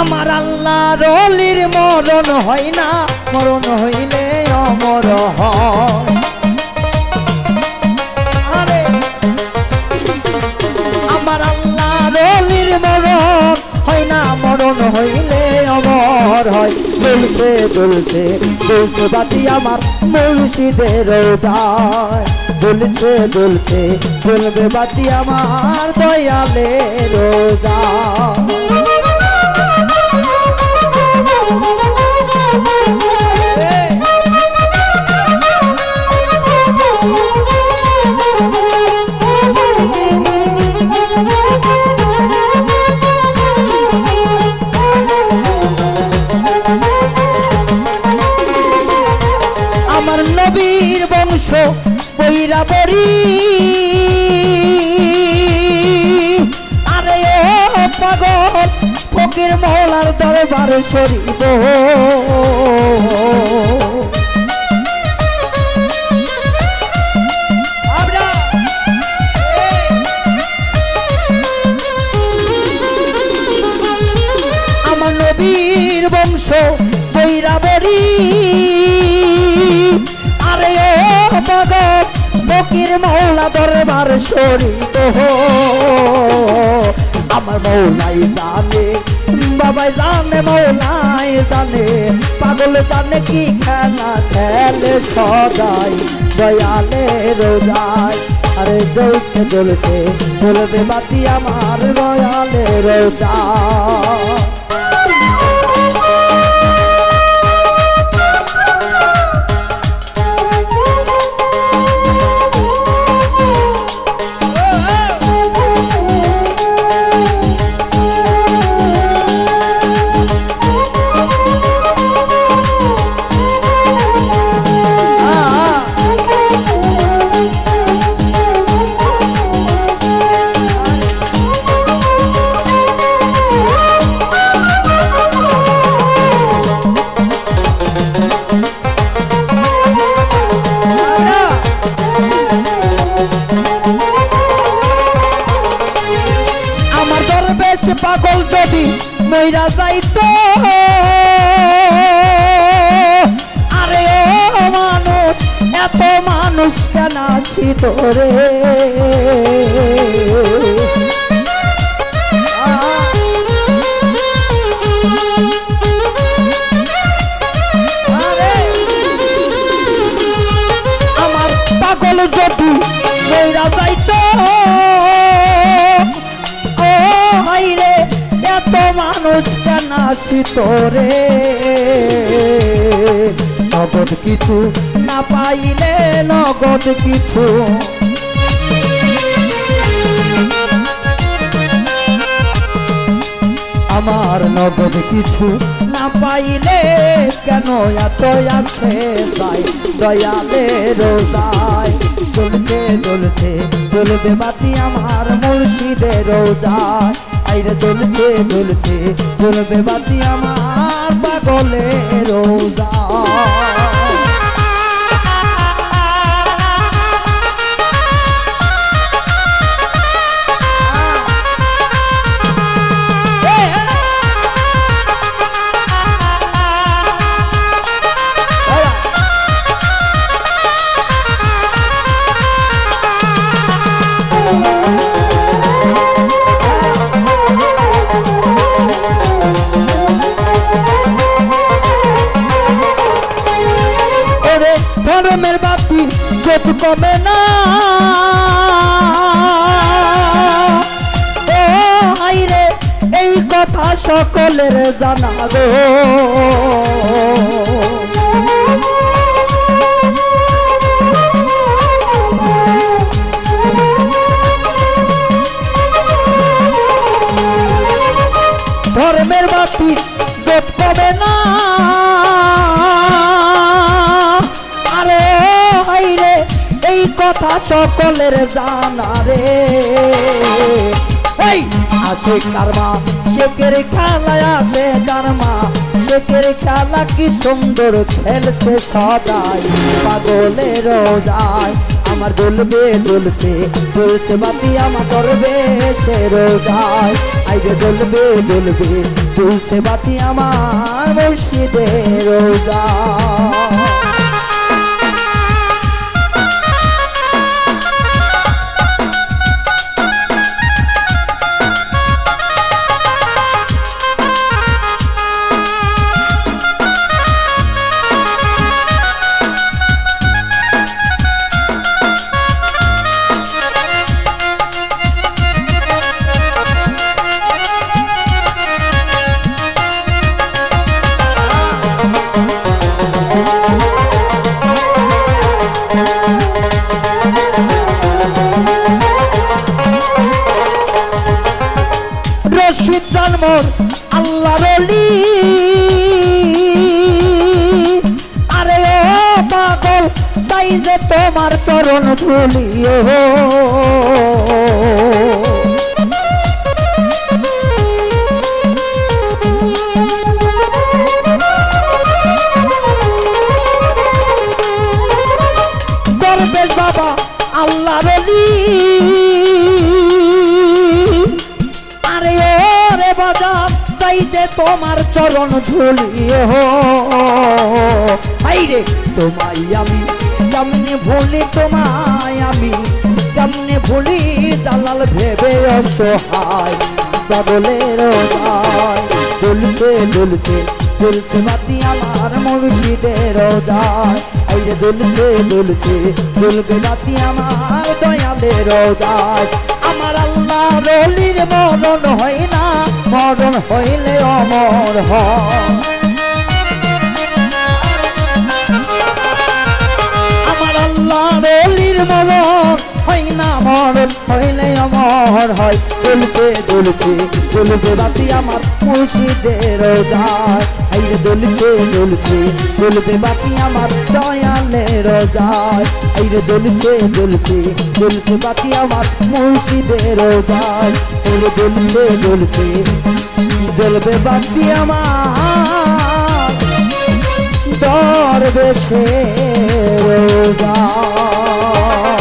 আমার আল্লাহর ওলির মরণ হয় না, মরণ হইলে অমর হয়। আরে আমার আল্লাহর ওলির মরণ হয় না, মরণ হইলে অমর হয়। দুলছে দুলছে দুলছে বাতি আমার মুর্শিদের রোজায়, দুলছে দুলছে দুলবে বাতি আমার দয়ালের রোজায়। আমার নবীর বংশ বৈরাবরী, আরে ও পাগল ফকির মওলার দরবার শরীফ। আমার নবীর বংশ বৈরাবরী, আরে ও পাগল ফকির মওলা দরবার শরীফ। আমার মৌলাই জানে, বাবাই জানে, মৌলাই জানে, পাগল জানে কি খেলা খেলে সদাই দয়ালে রোজায়। আরে জ্বলছে জ্বলছে জ্বলবে বাতি আমার দয়ালে রোজায়। পাগল যদি মইরা যাইতো, আরে ও মানুষ এত মানুষ কেন আসিত রে। আমার পাগল যদি মইরা যাইতো, হাইরে এত মানুষ কেন আসিত রে। নগদ কিছু না পাইলে নগদ কিছু, আমার নগদ কিছু না পাইলে কেন এত আসে যাই দয়ালে রোজায়। জ্বলছে জ্বলছে জ্বলবে বাতি আমার মুর্শিদের রোজায়। আইরে জ্বলছে জ্বলছে জ্বলবে বাতি আমার পাগলের রোজায়। ধর্মের বাতি যত কমে না, ও হাইরে এই কথা সকলের জানা গো। ধর্মের বাতি যত কমে না, আরে হাইরে এই কথা সকলের জানা রে। এই আসে কারমা শেখের খেলায় আসে কারমা, শেখের খেলা কি সুন্দর খেলছে সদাই পাগলের রোজায়। আমার জ্বলবে জ্বলছে জ্বলছে বাতি আমার দরবেশে রোজায় আইরে জ্বলবে জ্বলবে জ্বলছে বাতি আমার মুর্শিদের রোজায় রশিদ জন্মর আল্লাহর ওলি আরে ও পাগল তাই যে তোমার চরণ ধুলি দরবেশ বাবা আল্লাহর ওলি আরে ওরে বাজার তাই যে তোমার চরণ ধুলি আইরে তোমায় আমি কেমনে ভুলি তোমায় আমি কেমনে ভুলি জালাল ভেবে অসহায় পাগলের রোজায় জ্বলছে জ্বলছে জ্বলছে বাতি আমার মুর্শিদের রোজায় আইরে জ্বলছে জ্বলছে জ্বলবে বাতি আমার দয়ালের রোজায় আমার আল্লাহ ওলির মরণ হয় না মরণ হইলে অমর হয় আমার আল্লাহ ওলির মরণ হয় না মরণ হইলে অমর হয় জ্বলছে জ্বলছে জ্বলবে বাতি আমার মুর্শিদের রোজায় আইরে জ্বলছে জ্বলছে জ্বলবে বাতি আমার দয়ালের রোজায় আইরে জ্বলছে জ্বলছে জ্বলছে বাতি আমার মুর্শিদের রোজায় আইরে জ্বলছে জ্বলছে জ্বলবে বাতি আমার দরবেশের রোজায়